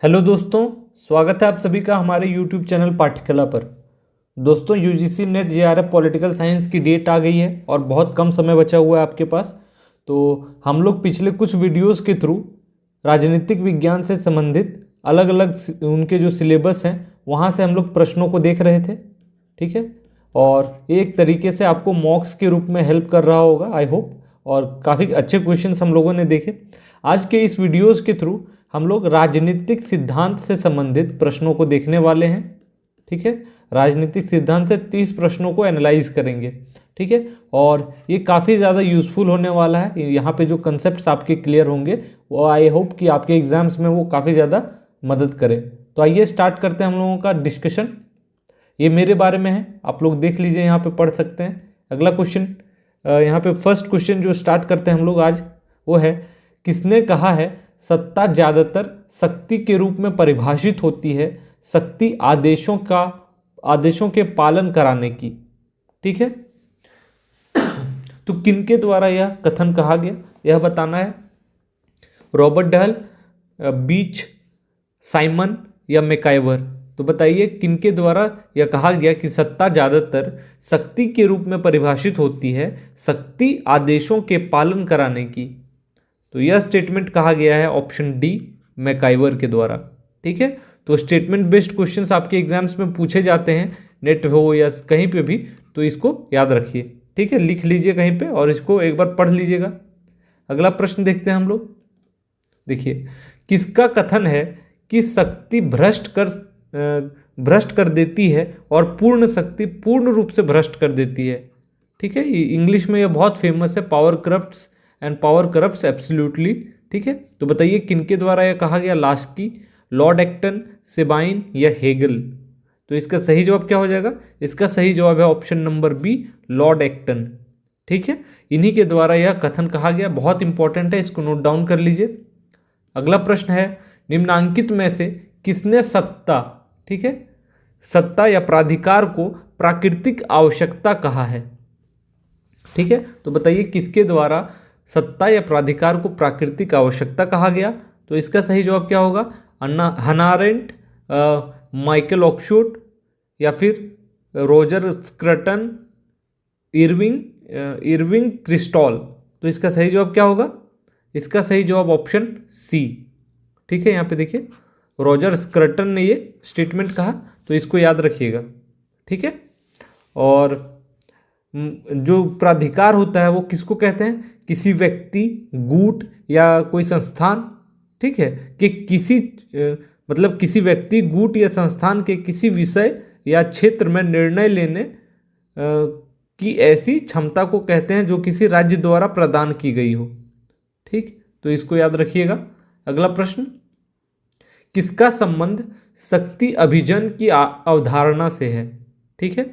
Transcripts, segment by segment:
Hello दोस्तों, स्वागत है आप सभी का हमारे यूट्यूब चैनल पाठ्यकला पर। दोस्तों, UGC net JRF political science की डेट आ गई है और बहुत कम समय बचा हुआ है आपके पास। तो हम लोग पिछले कुछ वीडियोस के थ्रू राजनीतिक विज्ञान से संबंधित अलग अलग उनके जो सिलेबस हैं वहाँ से हम लोग प्रश्नों को देख रहे थे। ठीक है, और एक तरीके से आपको मॉक्स के रूप में हेल्प कर रहा होगा आई होप, और काफ़ी अच्छे क्वेश्चंस हम लोगों ने देखे। आज के इस वीडियोस के थ्रू हम लोग राजनीतिक सिद्धांत से संबंधित प्रश्नों को देखने वाले हैं। ठीक है, राजनीतिक सिद्धांत से 30 प्रश्नों को एनालाइज करेंगे। ठीक है, और ये काफ़ी ज़्यादा यूज़फुल होने वाला है। यहाँ पे जो कंसेप्ट्स आपके क्लियर होंगे वो आई होप कि आपके एग्जाम्स में वो काफ़ी ज़्यादा मदद करें। तो आइए स्टार्ट करते हैं हम लोगों का डिस्कशन। ये मेरे बारे में है, आप लोग देख लीजिए, यहाँ पे पढ़ सकते हैं। अगला क्वेश्चन, यहाँ पे फर्स्ट क्वेश्चन जो स्टार्ट करते हैं हम लोग आज, वो है किसने कहा है सत्ता ज्यादातर शक्ति के रूप में परिभाषित होती है शक्ति आदेशों के पालन कराने की। ठीक है, तो किनके द्वारा यह कथन कहा गया यह बताना है। रॉबर्ट डहल, बीच, साइमन या मैकाइवर। तो बताइए किनके द्वारा यह कहा गया कि सत्ता ज्यादातर शक्ति के रूप में परिभाषित होती है शक्ति आदेशों के पालन कराने की। तो यह स्टेटमेंट कहा गया है ऑप्शन डी, मैकाइवर के द्वारा। ठीक है, तो स्टेटमेंट बेस्ड क्वेश्चंस आपके एग्जाम्स में पूछे जाते हैं, नेट हो या कहीं पे भी, तो इसको याद रखिए। ठीक है, लिख लीजिए कहीं पे और इसको एक बार पढ़ लीजिएगा। अगला प्रश्न देखते हैं हम लोग। देखिए, किसका कथन है कि शक्ति भ्रष्ट कर देती है और पूर्ण शक्ति पूर्ण रूप से भ्रष्ट कर देती है। ठीक है, इंग्लिश में यह बहुत फेमस है, power corrupts and power corrupts absolutely. ठीक है, तो बताइए किनके द्वारा यह कहा गया, लास्की, लॉर्ड एक्टन, सेबाइन या हेगल। तो इसका सही जवाब क्या हो जाएगा? इसका सही जवाब है option number B, Lord Acton. ठीक है, इन्हीं के द्वारा यह कथन कहा गया, बहुत इंपॉर्टेंट है, इसको नोट डाउन कर लीजिए। अगला प्रश्न है, निम्नांकित में से किसने सत्ता, ठीक है, सत्ता या प्राधिकार को प्राकृतिक आवश्यकता कहा है? ठीक है, तो बताइए किसके द्वारा सत्ता या प्राधिकार को प्राकृतिक आवश्यकता कहा गया? तो इसका सही जवाब क्या होगा? हन्ना अरेंट, माइकल ऑक्सफोर्ड या फिर रोजर स्क्रटन, इरविंग क्रिस्टॉल। तो इसका सही जवाब क्या होगा? इसका सही जवाब ऑप्शन सी। ठीक है, यहाँ पे देखिए रॉजर स्क्रटन ने ये स्टेटमेंट कहा, तो इसको याद रखिएगा। ठीक है, और जो प्राधिकार होता है वो किसको कहते हैं? किसी व्यक्ति, गुट या कोई संस्थान, ठीक है, कि मतलब किसी व्यक्ति, गुट या संस्थान के किसी विषय या क्षेत्र में निर्णय लेने की ऐसी क्षमता को कहते हैं जो किसी राज्य द्वारा प्रदान की गई हो। ठीक, तो इसको याद रखिएगा। अगला प्रश्न, किसका संबंध शक्ति अभिजन की अवधारणा से है? ठीक है,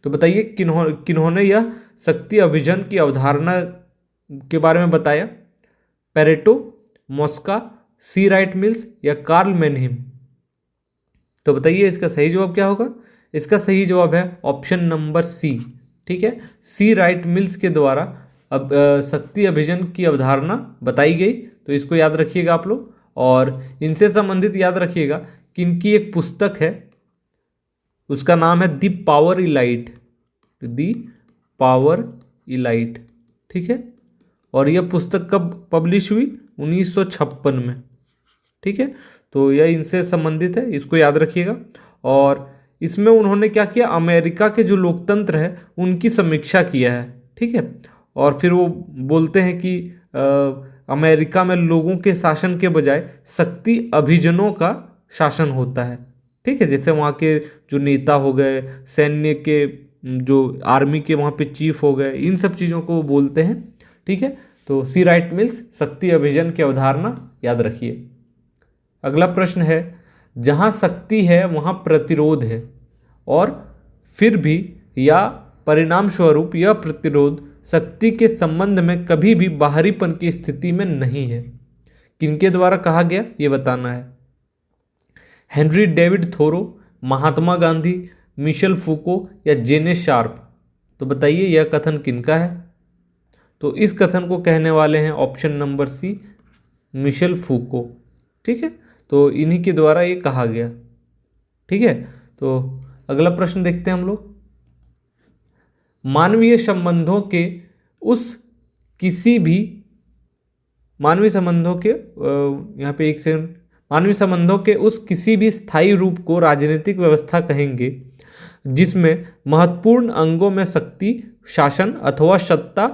तो बताइए किन्होंने यह शक्ति अभिजन की अवधारणा के बारे में बताया? पेरेटो, मॉस्का, सी राइट मिल्स या कार्ल मैनहिम। तो बताइए इसका सही जवाब क्या होगा? इसका सही जवाब है ऑप्शन नंबर सी। ठीक है, सी राइट मिल्स के द्वारा अब शक्ति अभिजन की अवधारणा बताई गई। तो इसको याद रखिएगा आप लोग, और इनसे संबंधित याद रखिएगा कि इनकी एक पुस्तक है, उसका नाम है the power elite, the power elite. ठीक है, और यह पुस्तक कब पब्लिश हुई? 1956 में। ठीक है, तो यह इनसे संबंधित है, इसको याद रखिएगा। और इसमें उन्होंने क्या किया, अमेरिका के जो लोकतंत्र है उनकी समीक्षा किया है। ठीक है, और फिर वो बोलते हैं कि अमेरिका में लोगों के शासन के बजाय शक्ति अभिजनों का शासन होता है। ठीक है, जैसे वहाँ के जो नेता हो गए, सैन्य के जो आर्मी के वहाँ पे चीफ हो गए, इन सब चीज़ों को वो बोलते हैं। ठीक है, तो सी राइट मिल्स शक्ति अभिजन की अवधारणा याद रखिए। अगला प्रश्न है, जहाँ शक्ति है वहाँ प्रतिरोध है, और फिर भी या परिणाम स्वरूप यह प्रतिरोध शक्ति के संबंध में कभी भी बाहरीपन की स्थिति में नहीं है। किनके द्वारा कहा गया ये बताना है। Henry David Thoreau, Mahatma Gandhi, Michel Foucault या जेने शार्प। तो बताइए यह कथन किनका है? तो इस कथन को कहने वाले हैं option number C, Michel Foucault. ठीक है, तो इन्हीं के द्वारा ये कहा गया। ठीक है, तो अगला प्रश्न देखते हैं हम लोग। मानवीय संबंधों के उस किसी भी मानवीय संबंधों के यहाँ पे एक सेकंड, मानवीय संबंधों के उस किसी भी स्थायी रूप को राजनीतिक व्यवस्था कहेंगे जिसमें महत्वपूर्ण अंगों में शक्ति, शासन अथवा सत्ता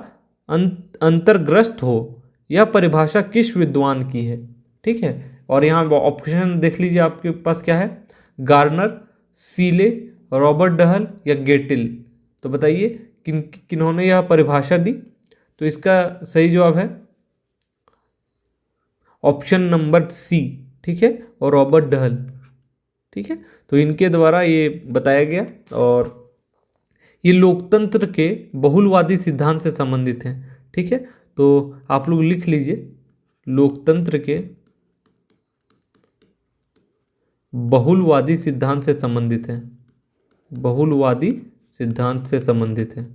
अंतर्ग्रस्त हो। यह परिभाषा किस विद्वान की है? ठीक है, और यहाँ ऑप्शन देख लीजिए आपके पास क्या है, गार्नर, सीले, रॉबर्ट डहल या गेटिल। तो बताइए किन्होंने यह परिभाषा दी? तो इसका सही जवाब है ऑप्शन नंबर सी। ठीक है, और रॉबर्ट डहल। ठीक है, तो इनके द्वारा ये बताया गया, और ये लोकतंत्र के बहुलवादी सिद्धांत से संबंधित हैं। ठीक है, तो आप लोग लिख लीजिए, लोकतंत्र के बहुलवादी सिद्धांत से संबंधित हैं, बहुलवादी सिद्धांत से संबंधित हैं।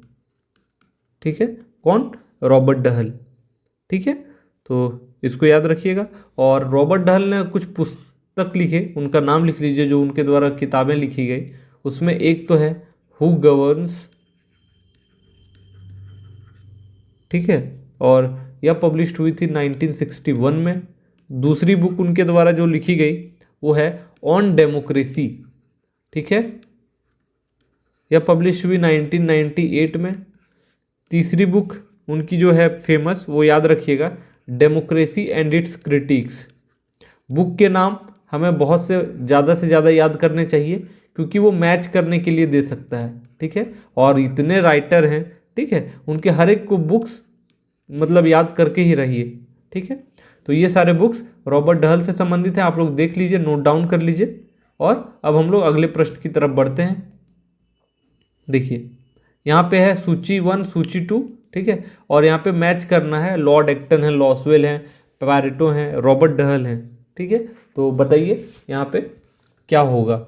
ठीक है, कौन? Robert Dahl. ठीक है, तो इसको याद रखिएगा। और रॉबर्ट डहल ने कुछ पुस्तक लिखे, उनका नाम लिख लीजिए जो उनके द्वारा किताबें लिखी गई। उसमें एक तो है हु गवर्न्स, ठीक है, और यह पब्लिश हुई थी 1961 में। दूसरी बुक उनके द्वारा जो लिखी गई वो है ऑन डेमोक्रेसी। ठीक है, यह पब्लिश हुई 1998 में। तीसरी बुक उनकी जो है फेमस, वो याद रखिएगा, democracy and it's critics. Book के नाम हमें बहुत से ज़्यादा याद करने चाहिए, क्योंकि वो मैच करने के लिए दे सकता है। ठीक है, और इतने राइटर हैं, ठीक है, उनके हर एक को बुक्स मतलब याद करके ही रहिए। ठीक है, तो ये सारे बुक्स रॉबर्ट डहल से संबंधित हैं, आप लोग देख लीजिए, नोट डाउन कर लीजिए। और अब हम लोग अगले प्रश्न की तरफ बढ़ते हैं। देखिए यहाँ पे है सूची 1, सूची 2। ठीक है, और यहाँ पे मैच करना है, लॉर्ड एक्टन है, लॉसवेल हैं, पैरेटो हैं, रॉबर्ट डहल हैं। ठीक है, तो बताइए यहाँ पे क्या होगा।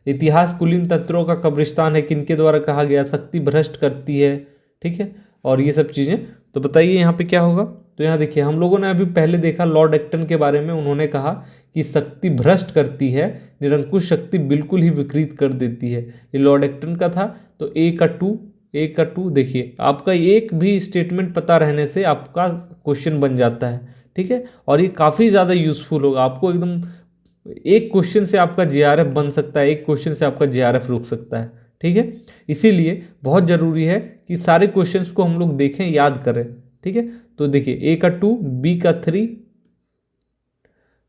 इतिहास कुलीन तंत्रों का कब्रिस्तान है, किनके द्वारा कहा गया? शक्ति भ्रष्ट करती है। ठीक है, और ये सब चीज़ें, तो बताइए यहाँ पे क्या होगा। तो यहाँ देखिए, हम लोगों ने अभी पहले देखा लॉर्ड एक्टन के बारे में, उन्होंने कहा कि शक्ति भ्रष्ट करती है, निरंकुश शक्ति बिल्कुल ही विकृत कर देती है। ये लॉर्ड एक्टन का था। तो ए का टू देखिए, आपका एक भी स्टेटमेंट पता रहने से आपका क्वेश्चन बन जाता है। ठीक है, और ये काफ़ी ज़्यादा यूजफुल होगा आपको, एकदम एक क्वेश्चन से आपका जेआरएफ बन सकता है, एक क्वेश्चन से आपका जेआरएफ रुक सकता है। ठीक है, इसीलिए बहुत ज़रूरी है कि सारे क्वेश्चंस को हम लोग देखें, याद करें। ठीक है, तो देखिए ए का 2, बी का 3,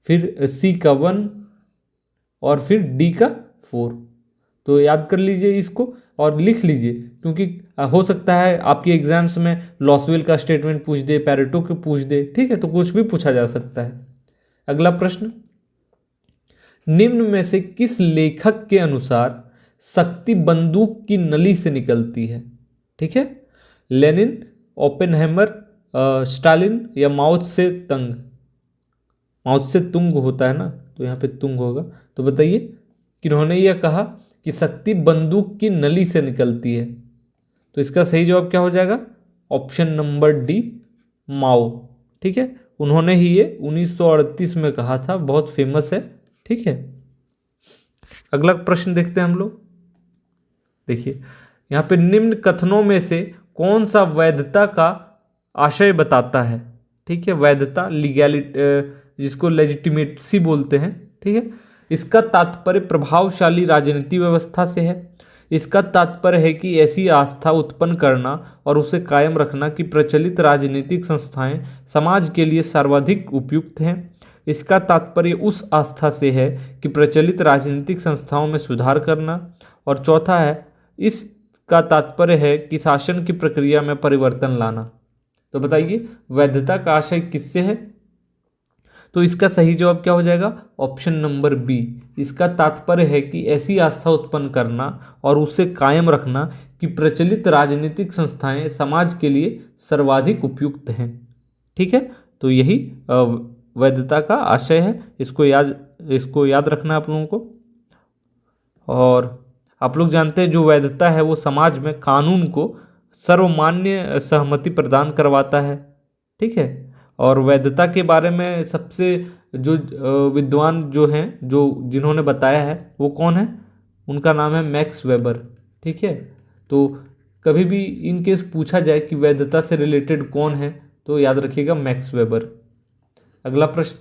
फिर सी का 1 और फिर डी का 4। तो याद कर लीजिए इसको और लिख लीजिए, क्योंकि हो सकता है आपके एग्जाम्स में लॉसवेल का स्टेटमेंट पूछ दे, पैरेटो के पूछ दे। ठीक है, तो कुछ भी पूछा जा सकता है। अगला प्रश्न, निम्न में से किस लेखक के अनुसार शक्ति बंदूक की नली से निकलती है? ठीक है, लेनिन, ओपेनहेमर, स्टालिन या माओ से तंग? माओ से तुंग होता है ना, तो यहाँ पे तुंग होगा। तो बताइए किन्होंने यह कहा कि शक्ति बंदूक की नली से निकलती है? तो इसका सही जवाब क्या हो जाएगा? ऑप्शन नंबर डी, माओ। ठीक है, उन्होंने ही ये 1938 में कहा था, बहुत फेमस है। ठीक है, अगला प्रश्न देखते हैं हम लोग। देखिए यहाँ पे निम्न कथनों में से कौन सा वैधता का आशय बताता है? ठीक है, वैधता, लीगैलिटी, जिसको लेजिटिमेसी बोलते हैं। ठीक है, इसका तात्पर्य प्रभावशाली राजनीति व्यवस्था से है। इसका तात्पर्य है कि ऐसी आस्था उत्पन्न करना और उसे कायम रखना कि प्रचलित राजनीतिक संस्थाएं समाज के लिए सर्वाधिक उपयुक्त हैं। इसका तात्पर्य उस आस्था से है कि प्रचलित राजनीतिक संस्थाओं में सुधार करना। और चौथा है, इसका तात्पर्य है कि शासन की प्रक्रिया में परिवर्तन लाना। तो बताइए वैधता का आशय किससे है? तो इसका सही जवाब क्या हो जाएगा? Option number B. इसका तात्पर्य है कि ऐसी आस्था उत्पन्न करना और उसे कायम रखना कि प्रचलित राजनीतिक संस्थाएं समाज के लिए सर्वाधिक उपयुक्त हैं। ठीक है, तो यही वैधता का आशय है। इसको याद रखना आप लोगों को। और आप लोग जानते हैं जो वैधता है वो समाज में कानून को सर्वमान्य सहमति प्रदान करवाता है। ठीक है, और वैधता के बारे में सबसे जो विद्वान जो हैं, जो जिन्होंने बताया है वो कौन है, उनका नाम है मैक्स वेबर। ठीक है, तो कभी भी इन केस पूछा जाए कि वैधता से रिलेटेड कौन है तो याद रखिएगा मैक्स वेबर। अगला प्रश्न,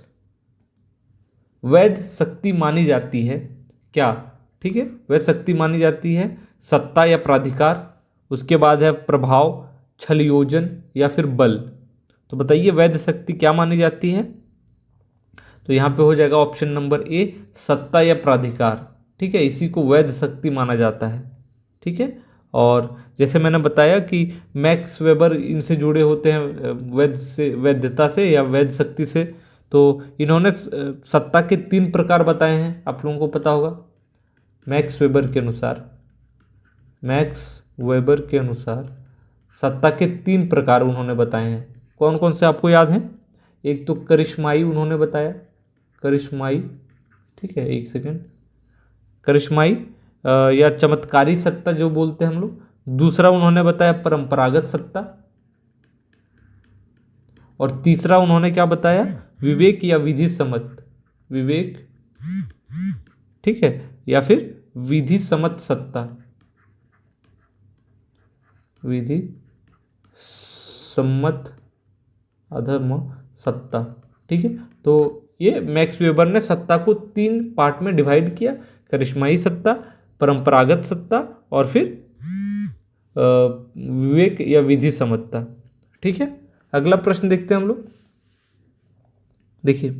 वैध शक्ति मानी जाती है क्या? ठीक है, वैध शक्ति मानी जाती है सत्ता या प्राधिकार, उसके बाद है प्रभाव, छल, योजन या फिर बल। तो बताइए वैध शक्ति क्या मानी जाती है? तो यहाँ पे हो जाएगा ऑप्शन नंबर ए, सत्ता या प्राधिकार। ठीक है, इसी को वैध शक्ति माना जाता है। ठीक है, और जैसे मैंने बताया कि मैक्स वेबर इनसे जुड़े होते हैं वैध से, वैधता से या वैध शक्ति से। तो इन्होंने सत्ता के 3 प्रकार बताए हैं, आप लोगों को पता होगा। मैक्स वेबर के अनुसार, मैक्स वेबर के अनुसार सत्ता के 3 प्रकार उन्होंने बताए हैं। कौन कौन से आपको याद हैं? एक तो करिश्माई उन्होंने बताया, करिश्माई। ठीक है, एक सेकेंड, करिश्माई या चमत्कारी सत्ता जो बोलते हैं हम लोग। दूसरा उन्होंने बताया परंपरागत सत्ता, और तीसरा उन्होंने क्या बताया? विवेक या विधि सम्मत, विवेक, ठीक है, या फिर विधि सम्मत सत्ता, विधि सम्मत अधर्म सत्ता। ठीक है, तो ये मैक्स वेबर ने सत्ता को 3 पार्ट में डिवाइड किया, करिश्माई सत्ता, परंपरागत सत्ता और फिर विवेक या विधि सम्मतता। ठीक है, अगला प्रश्न देखते हैं हम लोग। देखिए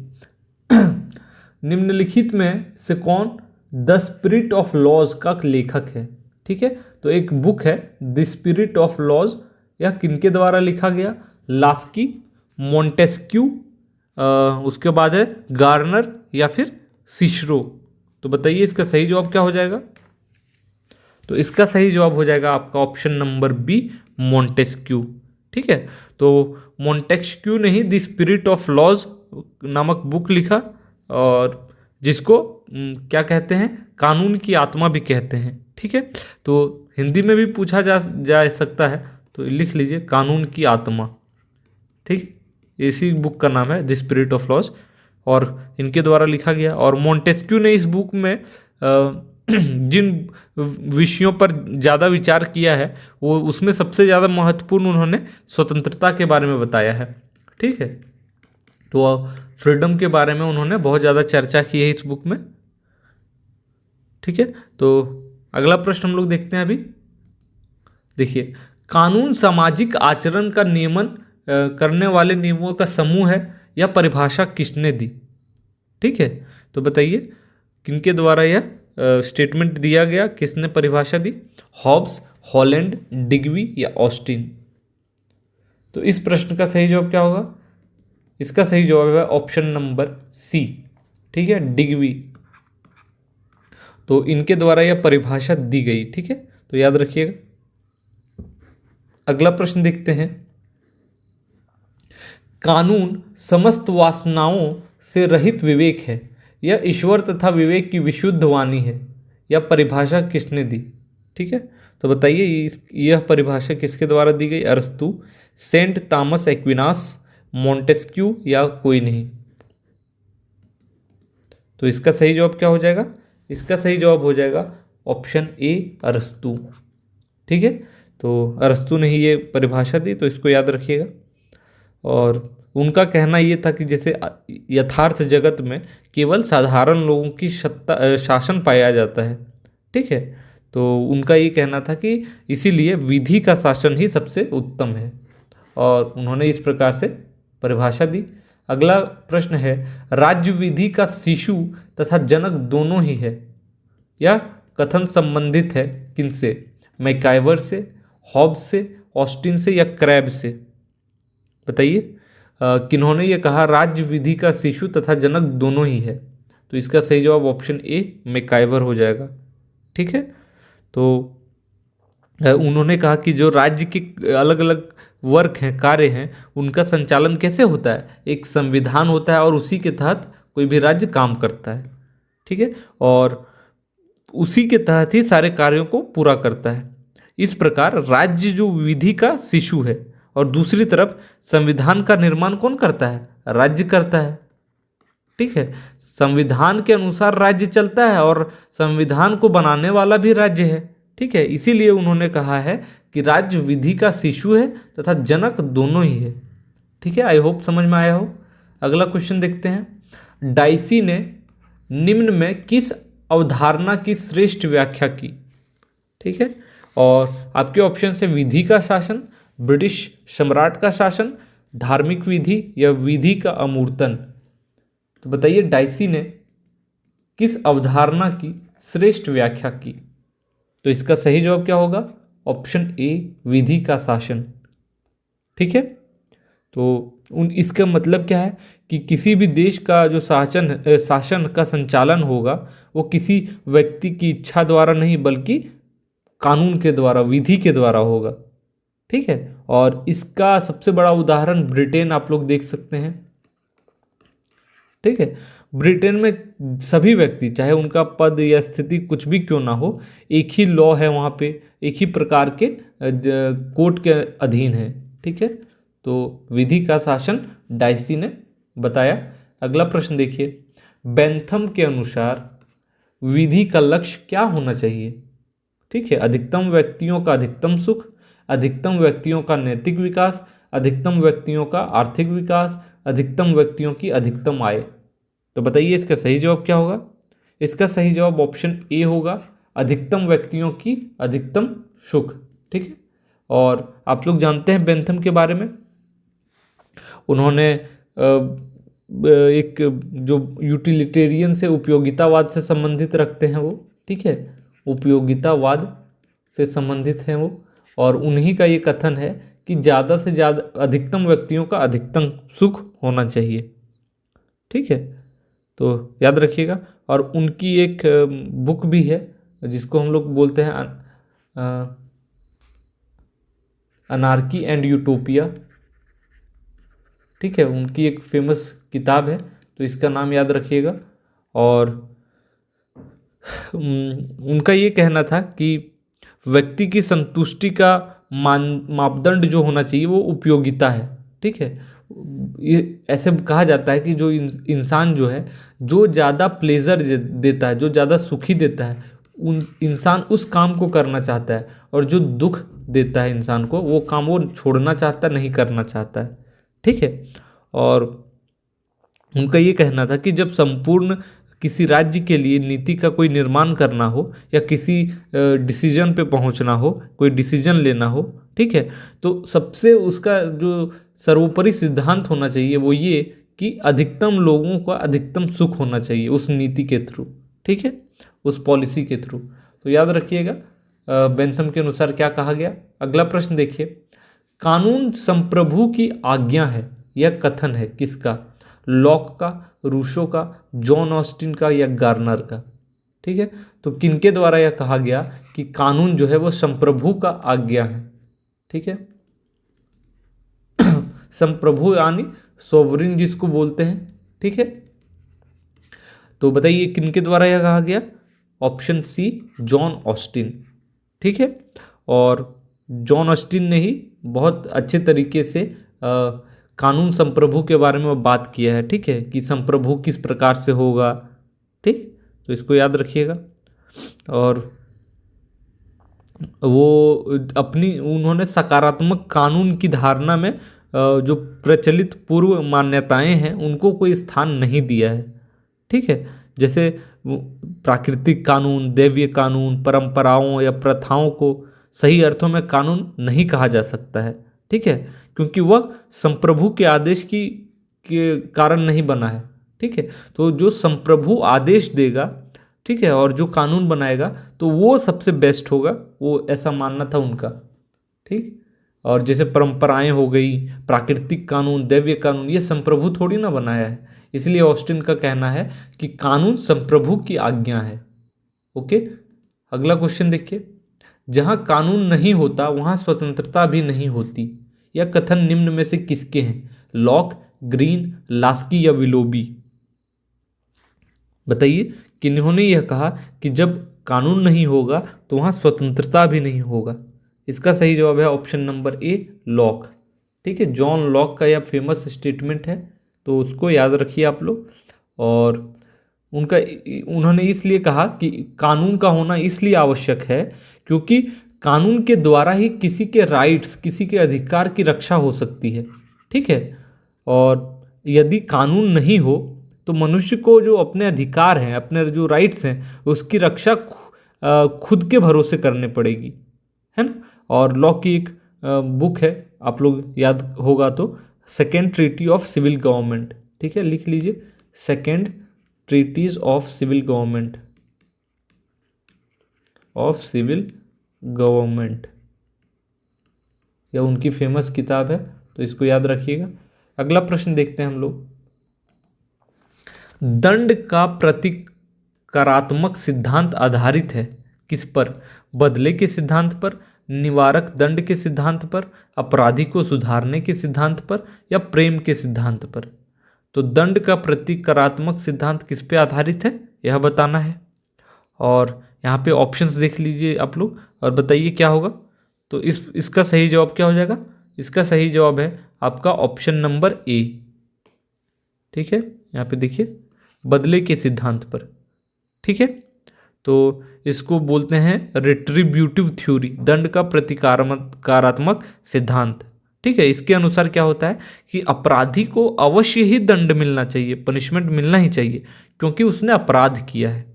निम्नलिखित में से कौन द स्पिरिट ऑफ लॉज का लेखक है? ठीक है, तो एक बुक है द स्पिरिट ऑफ लॉज, यह किनके द्वारा लिखा गया? लास्की, मोंटेस्क्यू, उसके बाद है गार्नर या फिर सिशरो। तो बताइए इसका सही जवाब क्या हो जाएगा? तो इसका सही जवाब हो जाएगा आपका ऑप्शन नंबर बी, मोंटेस्क्यू। ठीक है, तो मोंटेस्क्यू ने ही द स्पिरिट ऑफ लॉज नामक बुक लिखा, और जिसको क्या कहते हैं? कानून की आत्मा भी कहते हैं। ठीक है, तो हिंदी में भी पूछा जा सकता है, तो लिख लीजिए कानून की आत्मा। ठीक, इसी बुक का नाम है द स्पिरिट ऑफ लॉज, और इनके द्वारा लिखा गया। और मोंटेस्क्यू ने इस बुक में जिन विषयों पर ज़्यादा विचार किया है, वो उसमें सबसे ज़्यादा महत्वपूर्ण उन्होंने स्वतंत्रता के बारे में बताया है। ठीक है, तो फ्रीडम के बारे में उन्होंने बहुत ज़्यादा चर्चा की है इस बुक में। ठीक है, तो अगला प्रश्न हम लोग देखते हैं अभी। देखिए, कानून सामाजिक आचरण का नियमन करने वाले नियमों का समूह है, यह परिभाषा किसने दी? ठीक है, तो बताइए किनके द्वारा यह स्टेटमेंट दिया गया, किसने परिभाषा दी? हॉब्स, हॉलैंड, डिग्वी या ऑस्टिन। तो इस प्रश्न का सही जवाब क्या होगा? इसका सही जवाब है ऑप्शन नंबर सी। ठीक है, डिग्वी। तो इनके द्वारा यह परिभाषा दी गई। ठीक है, तो याद रखिएगा। अगला प्रश्न देखते हैं। कानून समस्त वासनाओं से रहित विवेक है, यह ईश्वर तथा विवेक की विशुद्ध वाणी है, यह परिभाषा किसने दी? ठीक है, तो बताइए यह परिभाषा किसके द्वारा दी गई? अरस्तु, सेंट थॉमस एक्विनास, मोंटेस्क्यू या कोई नहीं। तो इसका सही जवाब क्या हो जाएगा? इसका सही जवाब हो जाएगा ऑप्शन ए, अरस्तु। ठीक है, तो अरस्तु ने ही ये परिभाषा दी, तो इसको याद रखिएगा। और उनका कहना ये था कि जैसे यथार्थ जगत में केवल साधारण लोगों की सत्ता शासन पाया जाता है। ठीक है, तो उनका ये कहना था कि इसीलिए विधि का शासन ही सबसे उत्तम है, और उन्होंने इस प्रकार से परिभाषा दी। अगला प्रश्न है, राज्य विधि का शिशु तथा जनक दोनों ही है, या कथन संबंधित है किनसे? मैकाइवर से, हॉब्स से, ऑस्टिन से या क्रैब से? बताइए किन्होंने ये कहा राज्य विधि का शिशु तथा जनक दोनों ही है? तो इसका सही जवाब ऑप्शन ए, मैकाइवर हो जाएगा। ठीक है, तो उन्होंने कहा कि जो राज्य के अलग अलग वर्क हैं, कार्य हैं, उनका संचालन कैसे होता है? एक संविधान होता है और उसी के तहत कोई भी राज्य काम करता है। ठीक है, और उसी के तहत ही सारे कार्यों को पूरा करता है। इस प्रकार राज्य जो विधि का शिशु है, और दूसरी तरफ संविधान का निर्माण कौन करता है? राज्य करता है। ठीक है, संविधान के अनुसार राज्य चलता है और संविधान को बनाने वाला भी राज्य है। ठीक है, इसीलिए उन्होंने कहा है कि राज्य विधि का शिशु है तथा जनक दोनों ही है। ठीक है, आई होप समझ में आया हो। अगला क्वेश्चन देखते हैं। डाइसी ने निम्न में किस अवधारणा की श्रेष्ठ व्याख्या की? ठीक है, और आपके ऑप्शन है विधि का शासन, ब्रिटिश सम्राट का शासन, धार्मिक विधि या विधि का अमूर्तन। तो बताइए डाइसी ने किस अवधारणा की श्रेष्ठ व्याख्या की? तो इसका सही जवाब क्या होगा? ऑप्शन ए, विधि का शासन। ठीक है, तो इसका मतलब क्या है कि किसी भी देश का जो शासन का संचालन होगा वो किसी व्यक्ति की इच्छा द्वारा नहीं बल्कि कानून के द्वारा, विधि के द्वारा होगा। ठीक है, और इसका सबसे बड़ा उदाहरण ब्रिटेन आप लोग देख सकते हैं। ठीक है, ब्रिटेन में सभी व्यक्ति, चाहे उनका पद या स्थिति कुछ भी क्यों ना हो, एक ही लॉ है वहाँ पे, एक ही प्रकार के कोर्ट के अधीन है। ठीक है, तो विधि का शासन डाइसी ने बताया। अगला प्रश्न देखिए, बेंथम के अनुसार विधि का लक्ष्य क्या होना चाहिए? ठीक है, अधिकतम व्यक्तियों का अधिकतम सुख, अधिकतम व्यक्तियों का नैतिक विकास, अधिकतम व्यक्तियों का आर्थिक विकास, अधिकतम व्यक्तियों की अधिकतम आय। तो बताइए इसका सही जवाब क्या होगा? इसका सही जवाब ऑप्शन ए होगा, अधिकतम व्यक्तियों की अधिकतम सुख। ठीक है, और आप लोग जानते हैं बेंथम के बारे में, उन्होंने एक जो यूटिलिटेरियन से उपयोगितावाद से संबंधित रखते हैं वो, ठीक है, उपयोगितावाद से संबंधित हैं वो, और उन्हीं का ये कथन है कि ज़्यादा से ज़्यादा अधिकतम व्यक्तियों का अधिकतम सुख होना चाहिए। ठीक है, तो याद रखिएगा। और उनकी एक बुक भी है जिसको हम लोग बोलते हैं अनार्की एंड यूटोपिया। ठीक है, उनकी एक फेमस किताब है, तो इसका नाम याद रखिएगा। और उनका ये कहना था कि व्यक्ति की संतुष्टि का मापदंड जो होना चाहिए वो उपयोगिता है। ठीक है, ये ऐसे कहा जाता है कि जो इंसान जो है, जो ज़्यादा प्लेजर देता है, जो ज़्यादा सुखी देता है, इंसान उस काम को करना चाहता है, और जो दुख देता है इंसान को, वो काम वो छोड़ना चाहता, नहीं करना चाहता है। ठीक है, और उनका ये कहना था कि जब संपूर्ण किसी राज्य के लिए नीति का कोई निर्माण करना हो या किसी डिसीजन पे पहुंचना हो, कोई डिसीजन लेना हो, ठीक है, तो सबसे उसका जो सर्वोपरि सिद्धांत होना चाहिए वो ये कि अधिकतम लोगों का अधिकतम सुख होना चाहिए उस नीति के थ्रू। ठीक है, उस पॉलिसी के थ्रू। तो याद रखिएगा बेंथम के अनुसार क्या कहा गया। अगला प्रश्न देखिए, कानून संप्रभु की आज्ञा है, यह कथन है किसका? लॉक का, रूसो का, जॉन ऑस्टिन का या गार्नर का? ठीक है, तो किनके द्वारा यह कहा गया कि कानून जो है वो संप्रभु का आज्ञा है? ठीक है, संप्रभु यानी सोवरिन जिसको बोलते हैं। ठीक है, तो बताइए किनके द्वारा यह कहा गया? Option C, John Austin. ठीक है, और जॉन ऑस्टिन ने ही बहुत अच्छे तरीके से कानून संप्रभु के बारे में बात किया है। ठीक है, कि संप्रभु किस प्रकार से होगा। ठीक, तो इसको याद रखिएगा। और वो उन्होंने सकारात्मक कानून की धारणा में जो प्रचलित पूर्व मान्यताएं हैं उनको कोई स्थान नहीं दिया है। ठीक है, जैसे प्राकृतिक कानून, दैवीय कानून, परंपराओं या प्रथाओं को सही अर्थों में कानून नहीं कहा जा सकता है। ठीक है, क्योंकि वह संप्रभु के आदेश के कारण नहीं बना है। ठीक है, तो जो संप्रभु आदेश देगा, ठीक है, और जो कानून बनाएगा तो वो सबसे बेस्ट होगा, वो ऐसा मानना था उनका। ठीक, और जैसे परंपराएं हो गई, प्राकृतिक कानून, दैवीय कानून, ये संप्रभु थोड़ी ना बनाया है। इसलिए ऑस्टिन का कहना है कि कानून संप्रभु की आज्ञा है। ओके, अगला क्वेश्चन देखिए, जहां कानून नहीं होता वहां स्वतंत्रता भी नहीं होती, यह कथन निम्न में से किसके हैं? लॉक, ग्रीन, लास्की या विलोबी? बताइए किन्होंने यह कहा कि जब कानून नहीं होगा तो वहां स्वतंत्रता भी नहीं होगा? इसका सही जवाब है ऑप्शन नंबर ए, लॉक। ठीक है, जॉन लॉक का यह फेमस स्टेटमेंट है, तो उसको याद रखिए आप लोग। और उन्होंने इसलिए कहा कि कानून का होना इसलिए आवश्यक है क्योंकि कानून के द्वारा ही किसी के राइट्स, किसी के अधिकार की रक्षा हो सकती है। ठीक है, और यदि कानून नहीं हो तो मनुष्य को जो अपने अधिकार हैं, अपने जो राइट्स हैं, उसकी रक्षा खुद के भरोसे करने पड़ेगी, है ना। और लॉ की एक बुक है, आप लोग याद होगा तो, second treaty of civil government. ठीक है, लिख लीजिए, second treaties of civil government, of civil government, यह उनकी फेमस किताब है, तो इसको याद रखिएगा। अगला प्रश्न देखते हैं हम लोग। दंड का प्रतिकारात्मक सिद्धांत आधारित है किस पर? बदले के सिद्धांत पर, निवारक दंड के सिद्धांत पर, अपराधी को सुधारने के सिद्धांत पर, या प्रेम के सिद्धांत पर? तो दंड का प्रतिकारात्मक सिद्धांत किस पे आधारित है, यह बताना है। और यहाँ पे ऑप्शंस देख लीजिए आप लोग और बताइए क्या होगा। तो इसका सही जवाब क्या हो जाएगा? इसका सही जवाब है आपका ऑप्शन नंबर ए। ठीक है, यहाँ पे देखिए, बदले के सिद्धांत पर। ठीक है, तो इसको बोलते हैं रिट्रीब्यूटिव थ्योरी, दंड का प्रतिकारात्मक सिद्धांत। ठीक है, इसके अनुसार क्या होता है कि अपराधी को अवश्य ही दंड मिलना चाहिए, पनिशमेंट मिलना ही चाहिए, क्योंकि उसने अपराध किया है।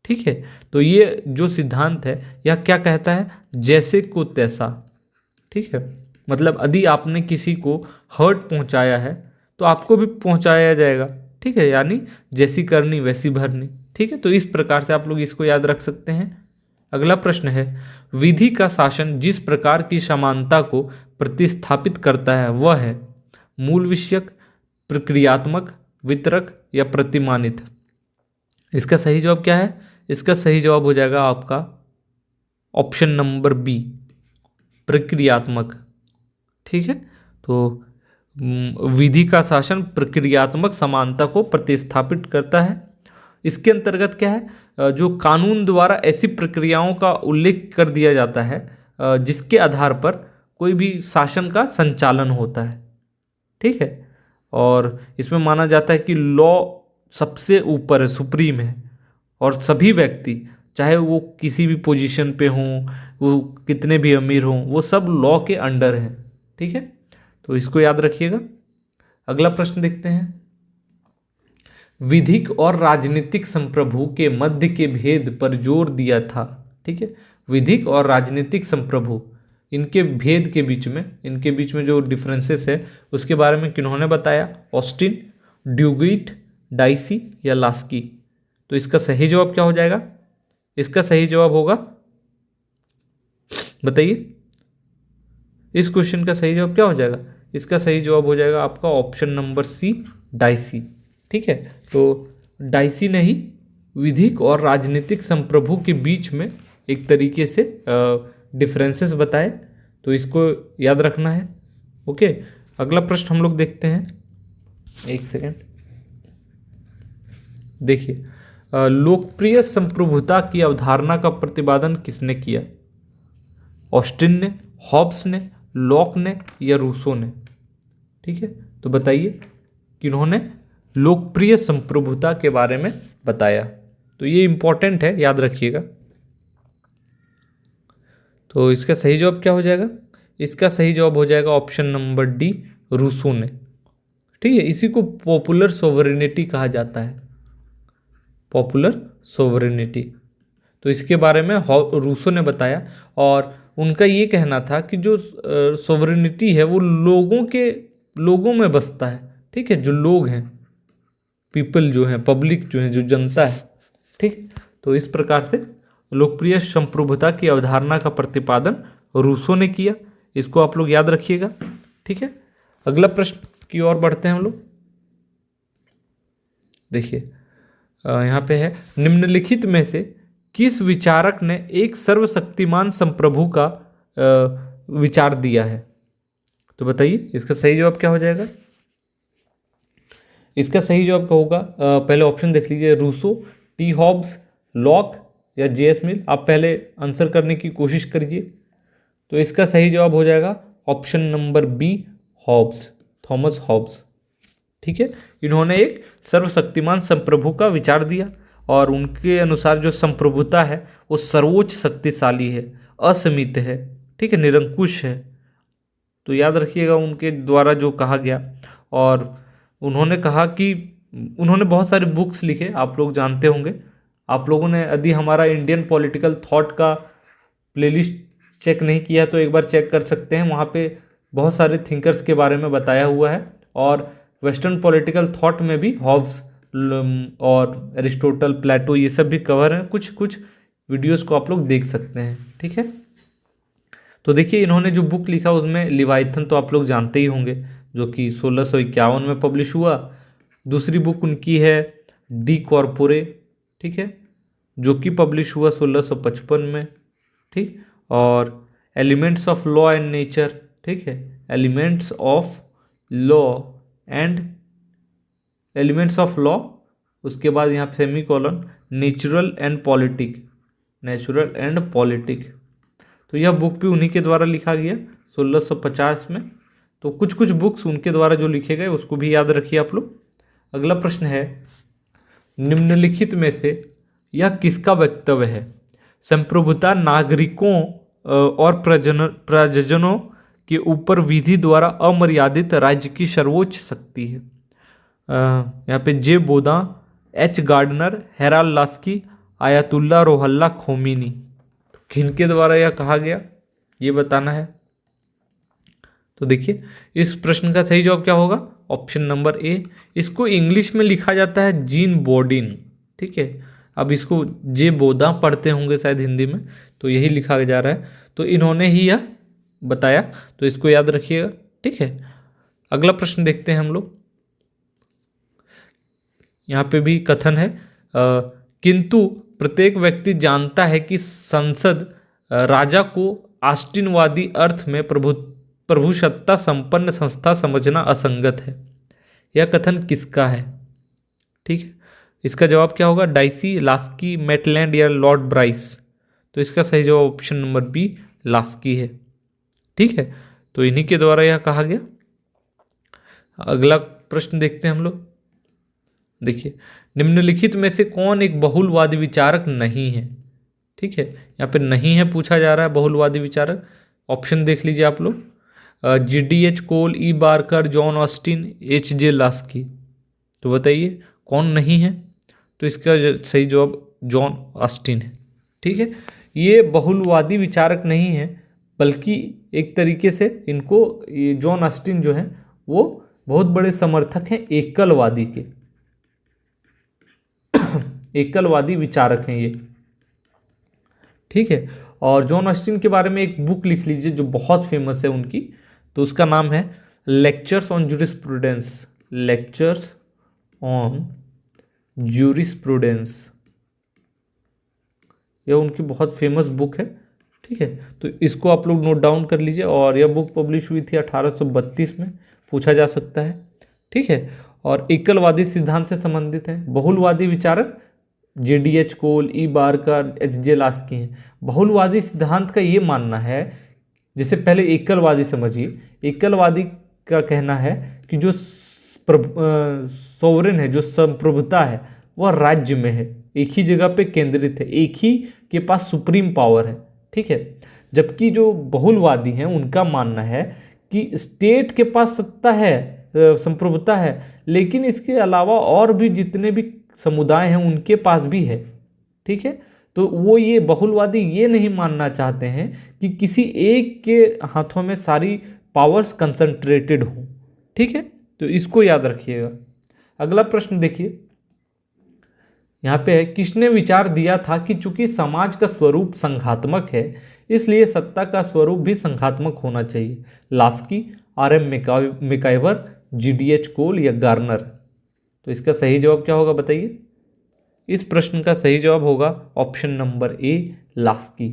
ठीक है, तो ये जो सिद्धांत है यह क्या कहता है? जैसे को तैसा। ठीक है, मतलब यदि आपने किसी को हर्ट पहुंचाया है तो आपको भी पहुंचाया जाएगा। ठीक है, यानी जैसी करनी वैसी भरनी। ठीक है, तो इस प्रकार से आप लोग इसको याद रख सकते हैं। अगला प्रश्न है, विधि का शासन जिस प्रकार की समानता को प्रतिस्थापित करता है वह है मूल विषयक, प्रक्रियात्मक, वितरक या प्रतिमानित? इसका सही जवाब क्या है? इसका सही जवाब हो जाएगा आपका ऑप्शन नंबर बी, प्रक्रियात्मक। ठीक है, तो विधि का शासन प्रक्रियात्मक समानता को प्रतिस्थापित करता है। इसके अंतर्गत क्या है, जो कानून द्वारा ऐसी प्रक्रियाओं का उल्लेख कर दिया जाता है जिसके आधार पर कोई भी शासन का संचालन होता है। ठीक है, और इसमें माना जाता है कि लॉ सबसे ऊपर है, सुप्रीम है, और सभी व्यक्ति, चाहे वो किसी भी पोजीशन पे हों, वो कितने भी अमीर हों, वो सब लॉ के अंडर हैं। ठीक है, तो इसको याद रखिएगा। अगला प्रश्न देखते हैं, विधिक और राजनीतिक संप्रभु के मध्य के भेद पर जोर दिया था। ठीक है, विधिक और राजनीतिक संप्रभु, इनके भेद के बीच में, इनके बीच में जो डिफरेंसेस है उसके बारे में किन्होंने बताया? ऑस्टिन, ड्यूगिट, डाइसी या लास्की? तो इसका सही जवाब क्या हो जाएगा? इसका सही जवाब होगा, बताइए, इस क्वेश्चन का सही जवाब क्या हो जाएगा? इसका सही जवाब हो जाएगा आपका ऑप्शन नंबर सी, डाइसी। ठीक है, तो डाइसी ने ही विधिक और राजनीतिक संप्रभु के बीच में एक तरीके से डिफरेंसेस बताए, तो इसको याद रखना है। ओके, अगला प्रश्न हम लोग देखते हैं, एक सेकेंड, देखिए, लोकप्रिय संप्रभुता की अवधारणा का प्रतिपादन किसने किया? ऑस्टिन ने, हॉब्स ने, लॉक ने या रूसो ने? ठीक है, तो बताइए किन्होंने लोकप्रिय संप्रभुता के बारे में बताया? तो ये इंपॉर्टेंट है, याद रखिएगा। तो इसका सही जवाब क्या हो जाएगा? इसका सही जवाब हो जाएगा ऑप्शन नंबर डी, रूसो ने। ठीक है, इसी को पॉपुलर सोवरेनिटी कहा जाता है, पॉपुलर सोवरेनिटी। तो इसके बारे में रूसो ने बताया, और उनका ये कहना था कि जो सोवरेनिटी है वो लोगों में बसता है। ठीक है, जो लोग हैं, पीपल जो हैं, पब्लिक जो है, जो जनता है। ठीक, तो इस प्रकार से लोकप्रिय संप्रभुता की अवधारणा का प्रतिपादन रूसो ने किया। इसको आप लोग याद रखिएगा। ठीक है, अगला प्रश्न की ओर बढ़ते हैं हम लोग। देखिए, यहाँ पे है, निम्नलिखित में से किस विचारक ने एक सर्वशक्तिमान संप्रभु का विचार दिया है? तो बताइए इसका सही जवाब क्या हो जाएगा? इसका सही जवाब क्या होगा? पहले ऑप्शन देख लीजिए, रूसो, टी हॉब्स, लॉक या जे.एस. मिल। आप पहले आंसर करने की कोशिश करिए। तो इसका सही जवाब हो जाएगा option number B, Hobbes, Thomas Hobbes. ठीक है। इन्होंने एक सर्वशक्तिमान संप्रभु का विचार दिया और उनके अनुसार जो संप्रभुता है वो सर्वोच्च शक्तिशाली है, असीमित है, ठीक है, निरंकुश है। तो याद रखिएगा उनके द्वारा जो कहा गया। और उन्होंने कहा कि उन्होंने बहुत सारे बुक्स लिखे, आप लोग जानते होंगे। आप लोगों ने यदि हमारा इंडियन पॉलिटिकल थॉट का प्लेलिस्ट चेक नहीं किया तो एक बार चेक कर सकते हैं, वहाँ पे बहुत सारे थिंकर्स के बारे में बताया हुआ है। और वेस्टर्न पॉलिटिकल थॉट में भी हॉब्स और एरिस्टोटल, प्लेटो, ये सब भी कवर हैं। कुछ कुछ वीडियोस को आप लोग देख सकते हैं, ठीक है। तो देखिए इन्होंने जो बुक लिखा उसमें लिवाइथन तो आप लोग जानते ही होंगे, जो कि 1651 में पब्लिश हुआ। दूसरी बुक उनकी है डी कॉर्पोरे, ठीक है, जो कि पब्लिश हुआ 1655 में, ठीक। और elements of law and nature, ठीक है, elements of law and elements of law, उसके बाद यहाँ semicolon natural and politic, natural and politic. तो यह बुक भी उन्हीं के द्वारा लिखा गया 1650 में। तो कुछ कुछ बुक्स उनके द्वारा जो लिखे गए उसको भी याद रखिए आप लोग। अगला प्रश्न है, निम्नलिखित में से यह किसका वक्तव्य है? संप्रभुता नागरिकों और प्रजनों के ऊपर विधि द्वारा अमर्यादित राज्य की सर्वोच्च शक्ति है। यहाँ पे J Bodin, H Gardner, Harold Laski, Ayatollah Ruhollah Khomeini, किनके द्वारा यह कहा गया ये बताना है। तो देखिए इस प्रश्न का सही जवाब क्या होगा? Option number A. इसको इंग्लिश में लिखा जाता है जीन बोर्डिन, ठीक है। अब इसको जे बोदा पढ़ते होंगे शायद हिंदी में, तो यही लिखा जा रहा है। तो इन्होंने ही यह बताया, तो इसको याद रखिएगा, ठीक है। अगला प्रश्न देखते हैं हम लोग। यहाँ पे भी कथन है, किंतु प्रत्येक व्यक्ति जानता है कि संसद राजा को आस्टिनवादी अर्थ में प्रभुसत्ता संपन्न संस्था समझना असंगत है। यह कथन किसका है? ठीक है, इसका जवाब क्या होगा? डाइसी, लास्की, मैटलैंड या लॉर्ड ब्राइस। तो इसका सही जवाब ऑप्शन नंबर बी लास्की है, ठीक है। तो इन्हीं के द्वारा यह कहा गया। अगला प्रश्न देखते हैं हम लोग। देखिए निम्नलिखित में से कौन एक बहुलवादी विचारक नहीं है? ठीक है, यहाँ पे नहीं है पूछा जा रहा है बहुलवादी विचारक। ऑप्शन देख लीजिए आप लोग, GDH Cole, E Barker, John Austin, HJ Laski. तो बताइए कौन नहीं है? तो इसका सही जवाब जॉन ऑस्टिन है, ठीक है। ये बहुलवादी विचारक नहीं है, बल्कि एक तरीके से इनको, ये जॉन ऑस्टिन जो है वो बहुत बड़े समर्थक हैं एकलवादी के, एकलवादी विचारक हैं ये, ठीक है। और जॉन ऑस्टिन के बारे में एक बुक लिख लीजिए जो बहुत फेमस है उनकी, तो उसका नाम है lectures on jurisprudence, lectures on jurisprudence. यह उनकी बहुत फेमस बुक है, ठीक है। तो इसको आप लोग नोट डाउन कर लीजिए। और यह बुक पब्लिश हुई थी 1832 में, पूछा जा सकता है, ठीक है। और एकलवादी सिद्धांत से संबंधित है। बहुलवादी विचारक JDH कोल, ई बार्कर, HJ लास्की हैं। बहुलवादी सिद्धांत का ये मानना है, जैसे पहले एकलवादी समझिए, एकलवादी का कहना है कि जो सोवरेन है, जो संप्रभुता है, वह राज्य में है, एक ही जगह पे केंद्रित है, एक ही के पास सुप्रीम पावर है, ठीक है। जबकि जो बहुलवादी हैं उनका मानना है कि स्टेट के पास सत्ता है, संप्रभुता है, लेकिन इसके अलावा और भी जितने भी समुदाय हैं उनके पास भी है, ठीक है। तो वो ये बहुलवादी ये नहीं मानना चाहते हैं कि किसी एक के हाथों में सारी पावर्स कंसंट्रेटेड हो, ठीक है। तो इसको याद रखिएगा। अगला प्रश्न देखिए, यहाँ पे है, किसने विचार दिया था कि चूंकि समाज का स्वरूप संघात्मक है इसलिए सत्ता का स्वरूप भी संघात्मक होना चाहिए? लास्की, RM मैकाइवर, GDH कोल या गार्नर। तो इसका सही जवाब क्या होगा बताइए? इस प्रश्न का सही जवाब होगा ऑप्शन नंबर ए लास्की,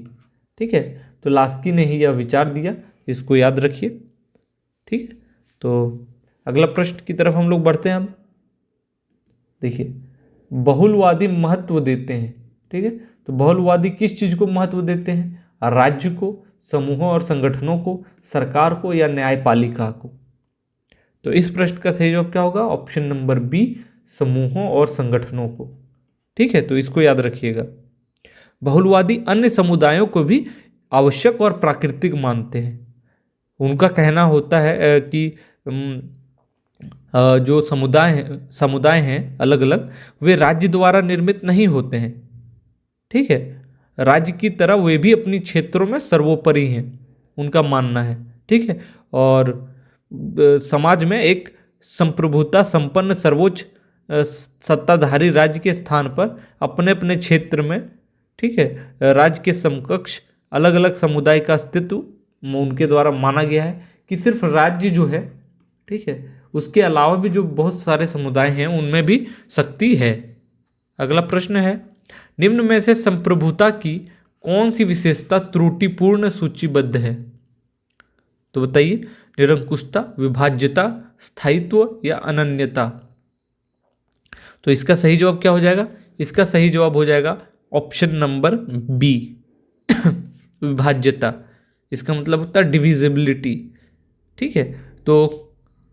ठीक है। तो लास्की ने ही यह विचार दिया, इसको याद रखिए, ठीक है। तो अगला प्रश्न की तरफ हम लोग बढ़ते हैं। अब देखिए, बहुलवादी महत्व देते हैं, ठीक है। तो बहुलवादी किस चीज़ को महत्व देते हैं? राज्य को, समूहों और संगठनों को, सरकार को या न्यायपालिका को? तो इस प्रश्न का सही जवाब क्या होगा? ऑप्शन नंबर बी, समूहों और संगठनों को। ठीक है, तो इसको याद रखिएगा। बहुलवादी अन्य समुदायों को भी आवश्यक और प्राकृतिक मानते हैं। उनका कहना होता है कि जो समुदाय हैं अलग अलग, वे राज्य द्वारा निर्मित नहीं होते हैं। ठीक है, राज्य की तरह वे भी अपनी क्षेत्रों में सर्वोपरि हैं, उनका मानना है। ठीक है, और समाज में एक संप्रभुता संपन्न सर्वोच्च सत्ताधारी राज्य के स्थान पर अपने अपने क्षेत्र में, ठीक है, राज्य के समकक्ष अलग अलग समुदाय का अस्तित्व उनके द्वारा माना गया है कि सिर्फ राज्य जो है, ठीक है, उसके अलावा भी जो बहुत सारे समुदाय हैं उनमें भी शक्ति है। अगला प्रश्न है, निम्न में से संप्रभुता की कौन सी विशेषता त्रुटिपूर्ण सूचीबद्ध है? तो बताइए, निरंकुशता, विभाज्यता, स्थायित्व या अनन्यता। तो इसका सही जवाब क्या हो जाएगा? इसका सही जवाब हो जाएगा ऑप्शन नंबर बी, विभाज्यता। इसका मतलब होता है डिविजिबिलिटी। ठीक है, तो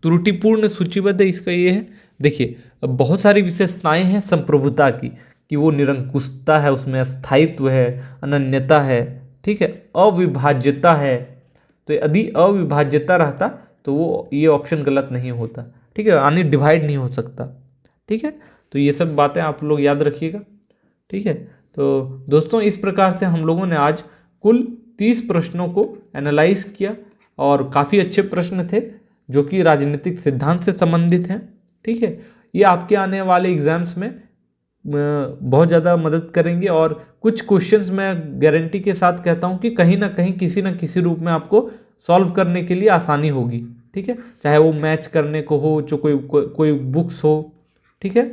त्रुटिपूर्ण सूचीबद्ध इसका ये है। देखिए, अब बहुत सारी विशेषताएं हैं संप्रभुता की, कि वो निरंकुशता है, उसमें स्थायित्व है, अनन्यता है, ठीक है, अविभाज्यता है। तो यदि अविभाज्यता रहता तो वो ये ऑप्शन गलत नहीं होता। ठीक है, यानी डिवाइड नहीं हो सकता। ठीक है, तो ये सब बातें आप लोग याद रखिएगा। ठीक है, तो दोस्तों इस प्रकार से हम लोगों ने आज कुल 30 प्रश्नों को एनालाइज किया और काफ़ी अच्छे प्रश्न थे जो कि राजनीतिक सिद्धांत से संबंधित हैं। ठीक है, ये आपके आने वाले एग्जाम्स में बहुत ज़्यादा मदद करेंगे और कुछ क्वेश्चंस मैं गारंटी के साथ कहता हूँ कि कहीं ना कहीं किसी न किसी रूप में आपको सॉल्व करने के लिए आसानी होगी। ठीक है, चाहे वो मैच करने को हो, जो कोई बुक्स हो, ठीक है,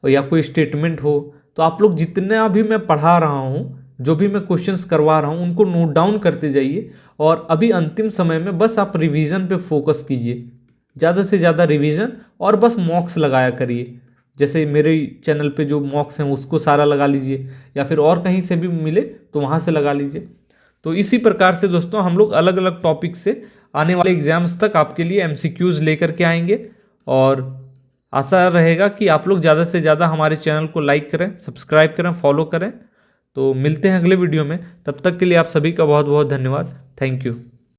या कोई स्टेटमेंट हो, तो आप लोग जितना भी मैं पढ़ा रहा हूँ, जो भी मैं क्वेश्चंस करवा रहा हूँ, उनको नोट डाउन करते जाइए और अभी अंतिम समय में बस आप रिवीजन पे फोकस कीजिए, ज़्यादा से ज़्यादा रिवीजन, और बस मॉक्स लगाया करिए। जैसे मेरे चैनल पे जो मॉक्स हैं उसको सारा लगा लीजिए, या फिर और कहीं से भी मिले तो वहाँ से लगा लीजिए। तो इसी प्रकार से दोस्तों हम लोग अलग अलग टॉपिक से आने वाले एग्जाम्स तक आपके लिए MCQs लेकर के आएंगे, और आशा रहेगा कि आप लोग ज़्यादा से ज़्यादा हमारे चैनल को लाइक करें, सब्सक्राइब करें, फॉलो करें। तो मिलते हैं अगले वीडियो में, तब तक के लिए आप सभी का बहुत बहुत धन्यवाद। Thank you.